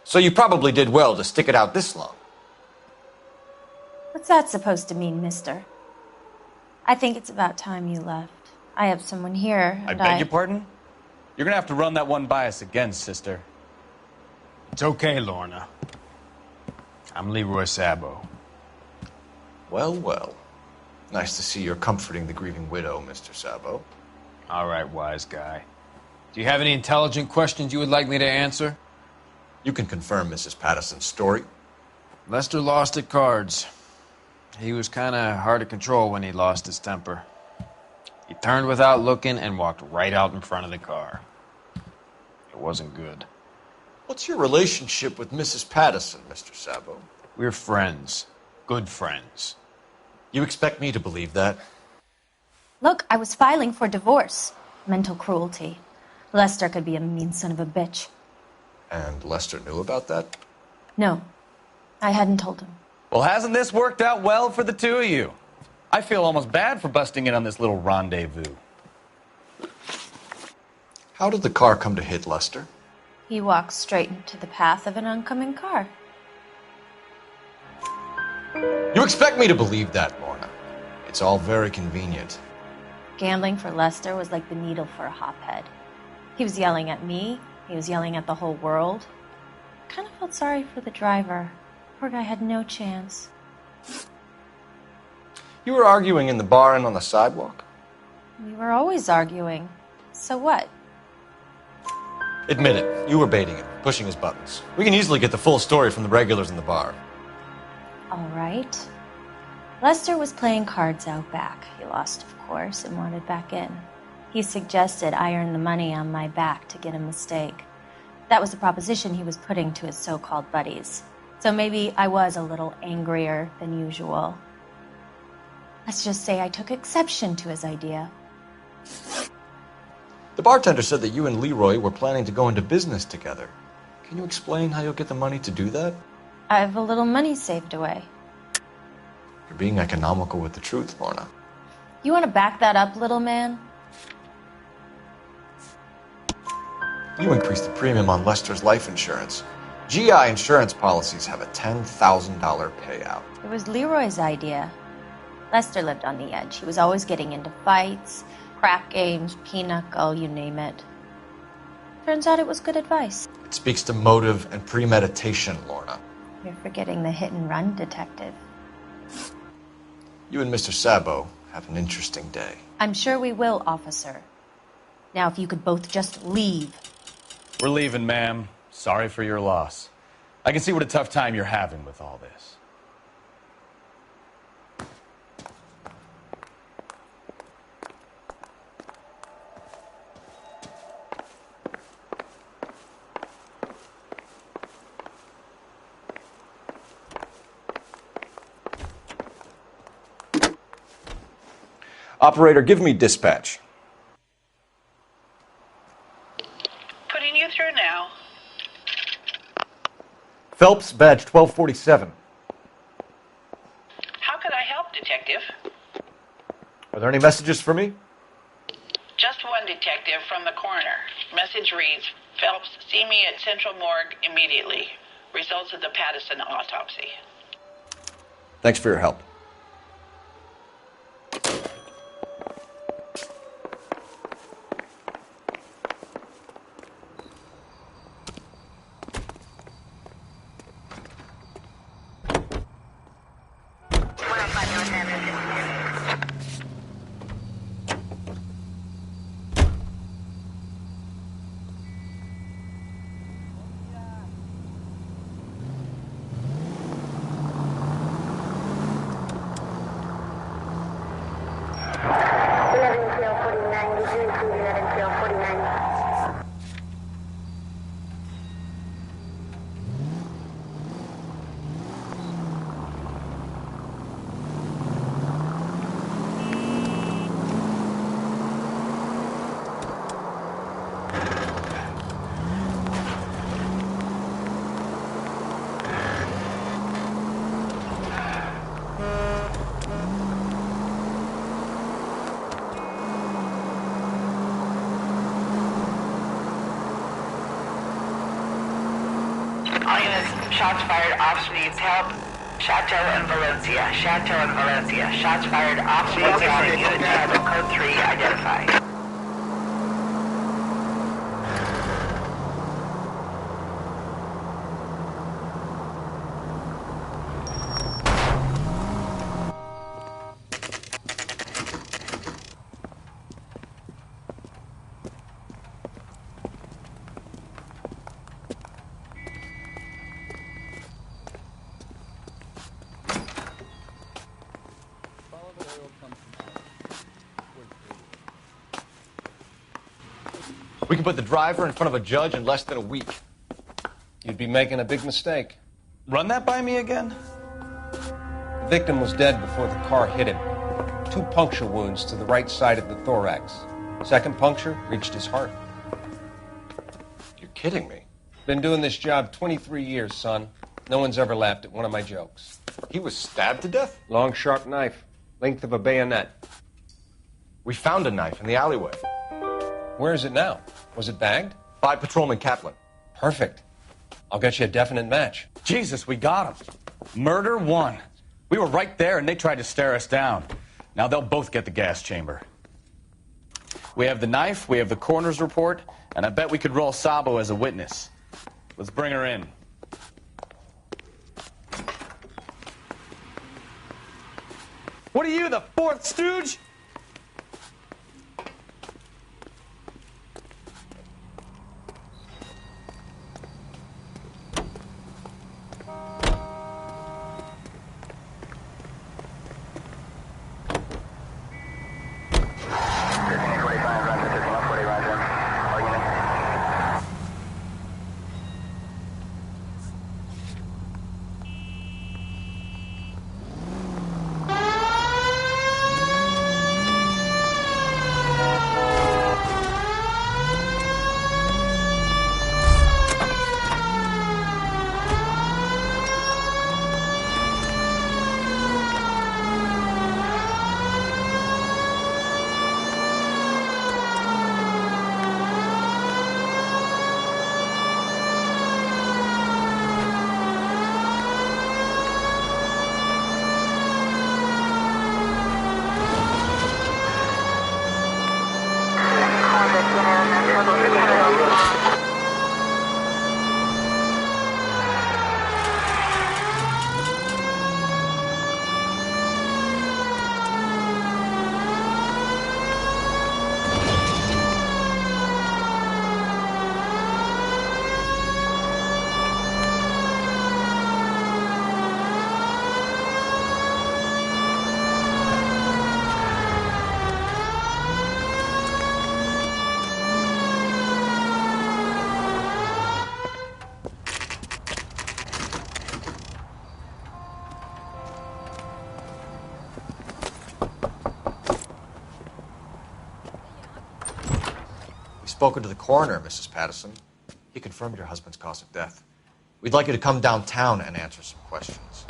Speaker 1: So you probably did well to stick it out this long.
Speaker 13: What's that supposed to mean, mister? I think it's about time you left. I have someone here,
Speaker 3: I
Speaker 13: and
Speaker 3: beg your pardon? You're gonna have to run that one by us again, sister.
Speaker 6: It's okay, Lorna. I'm Leroy Sabo.
Speaker 1: Well, well. Nice to see you're comforting the grieving widow, Mr. Sabo.
Speaker 6: All right, wise guy. Do you have any intelligent questions you would like me to answer?
Speaker 1: You can confirm Mrs. Patterson's story.
Speaker 6: Lester lost at cards. He was kind of hard to control when he lost his temper. He turned without looking and walked right out in front of the car. It wasn't good.
Speaker 1: What's your relationship with Mrs. Patterson, Mr. Sabo?
Speaker 6: We're friends. Good friends.
Speaker 1: You expect me to believe that?
Speaker 13: Look, I was filing for divorce. Mental cruelty. Lester could be a mean son of a bitch.
Speaker 1: And Lester knew about that?
Speaker 13: No, I hadn't told him.
Speaker 3: Well, hasn't this worked out well for the two of you? I feel almost bad for busting in on this little rendezvous.
Speaker 1: How did the car come to hit Lester?
Speaker 13: He walked straight into the path of an oncoming car.
Speaker 1: You expect me to believe that, Lorna. It's all very convenient.
Speaker 13: Gambling for Lester was like the needle for a hophead. He was yelling at me. He was yelling at the whole world. I kind of felt sorry for the driver. Poor guy had no chance.
Speaker 1: You were arguing in the bar and on the sidewalk?
Speaker 13: We were always arguing. So what?
Speaker 1: Admit it. You were baiting him, pushing his buttons. We can easily get the full story from the regulars in the bar.
Speaker 13: All right. Lester was playing cards out back. He lost, of course, and wanted back in. He suggested I earn the money on my back to get a mistake. That was the proposition he was putting to his so-called buddies. So maybe I was a little angrier than usual. Let's just say I took exception to his idea.
Speaker 1: The bartender said that you and Leroy were planning to go into business together. Can you explain how you'll get the money to do that?
Speaker 13: I have a little money saved away.
Speaker 1: You're being economical with the truth, Lorna.
Speaker 13: You want to back that up, little man?
Speaker 1: You increased the premium on Lester's life insurance. GI insurance policies have a $10,000 payout.
Speaker 13: It was Leroy's idea. Lester lived on the edge. He was always getting into fights, crack games, pinochle, you name it. Turns out it was good advice.
Speaker 1: It speaks to motive and premeditation, Lorna.
Speaker 13: You're forgetting the hit-and-run detective.
Speaker 1: You and Mr. Sabo have an interesting day.
Speaker 13: I'm sure we will, officer. Now, if you could both just leave.
Speaker 3: We're leaving, ma'am. Sorry for your loss. I can see what a tough time you're having with all this.
Speaker 1: Operator, give me dispatch.
Speaker 4: Putting you through now.
Speaker 1: Phelps, badge 1247.
Speaker 4: How could I help, Detective?
Speaker 1: Are there any messages for me?
Speaker 4: Just one detective from the coroner. Message reads, Phelps, see me at Central Morgue immediately. Results of the Patterson autopsy.
Speaker 1: Thanks for your help.
Speaker 4: Shots fired. Officer needs help. Chateau and Valencia. Chateau and Valencia. Shots fired. Officer needs help. Unit to handle code 3 identified.
Speaker 1: We can put the driver in front of a judge in less than a week.
Speaker 10: You'd be making a big mistake.
Speaker 6: Run that by me again?
Speaker 10: The victim was dead before the car hit him. 2 puncture wounds to the right side of the thorax. Second puncture reached his heart.
Speaker 1: You're kidding me.
Speaker 10: Been doing this job 23 years, son. No one's ever laughed at one of my jokes.
Speaker 1: He was stabbed to death?
Speaker 10: Long, sharp knife. Length of a bayonet.
Speaker 1: We found a knife in the alleyway.
Speaker 10: Where is it now? Was it bagged?
Speaker 1: By Patrolman Kaplan.
Speaker 10: Perfect. I'll get you a definite match.
Speaker 3: Jesus, we got him. Murder 1. We were right there and they tried to stare us down. Now they'll both get the gas chamber. We have the knife, we have the coroner's report, and I bet we could roll Sabo as a witness. Let's bring her in. What are you, the 4th stooge?
Speaker 1: Spoken to the coroner, Mrs. Patterson. He confirmed your husband's cause of death. We'd like you to come downtown and answer some questions.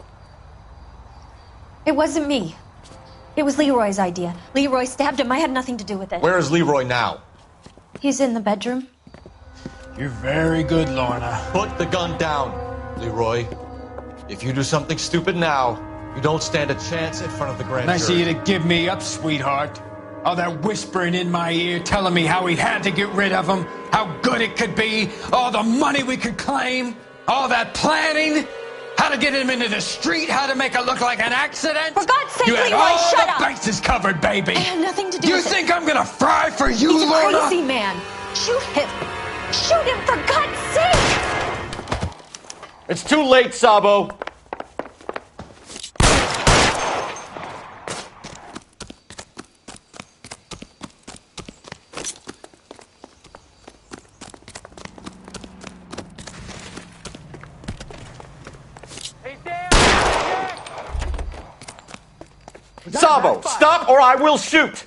Speaker 13: It wasn't me. It was Leroy's idea. Leroy stabbed him. I had nothing to do with it.
Speaker 1: Where is Leroy now?
Speaker 13: He's in the bedroom.
Speaker 14: You're very good, Lorna.
Speaker 1: Put the gun down, Leroy. If you do something stupid now, you don't stand a chance in front of the grand
Speaker 14: Nice of
Speaker 1: jury.
Speaker 14: you to give me up, sweetheart. All that whispering in my ear telling me how we had to get rid of him, how good it could be, all the money we could claim, all that planning, how to get him into the street, how to make it look like an accident.
Speaker 13: For God's sake,
Speaker 14: you had
Speaker 13: Leroy,
Speaker 14: all
Speaker 13: shut
Speaker 14: the
Speaker 13: up.
Speaker 14: bases covered, baby.
Speaker 13: I had nothing to do
Speaker 14: You
Speaker 13: with it.
Speaker 14: think I'm gonna fry for you,
Speaker 13: He's a
Speaker 14: Lorna?
Speaker 13: crazy man. Shoot him. Shoot him, for God's sake.
Speaker 1: It's too late, Sabo. Sabo, stop or I will shoot!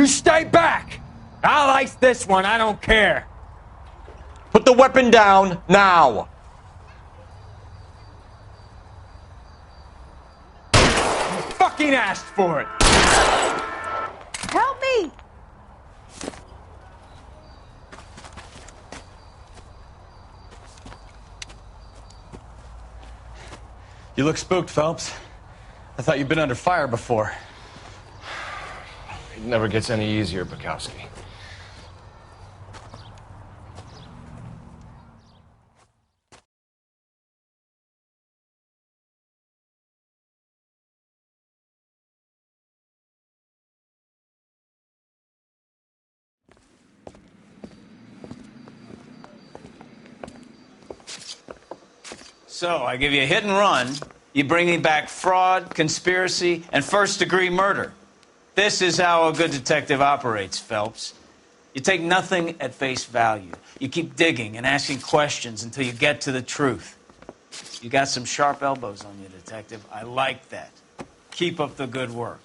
Speaker 14: You stay back! I'll ice this one, I don't care.
Speaker 1: Put the weapon down now.
Speaker 14: You fucking asked for it.
Speaker 11: Help me!
Speaker 3: You look spooked, Phelps. I thought you'd been under fire before.
Speaker 10: It never gets any easier, Bukowski.
Speaker 6: So, I give you a hit and run. You bring me back fraud, conspiracy, and first-degree murder. This is how a good detective operates, Phelps. You take nothing at face value. You keep digging and asking questions until you get to the truth. You got some sharp elbows on you, detective. I like that. Keep up the good work.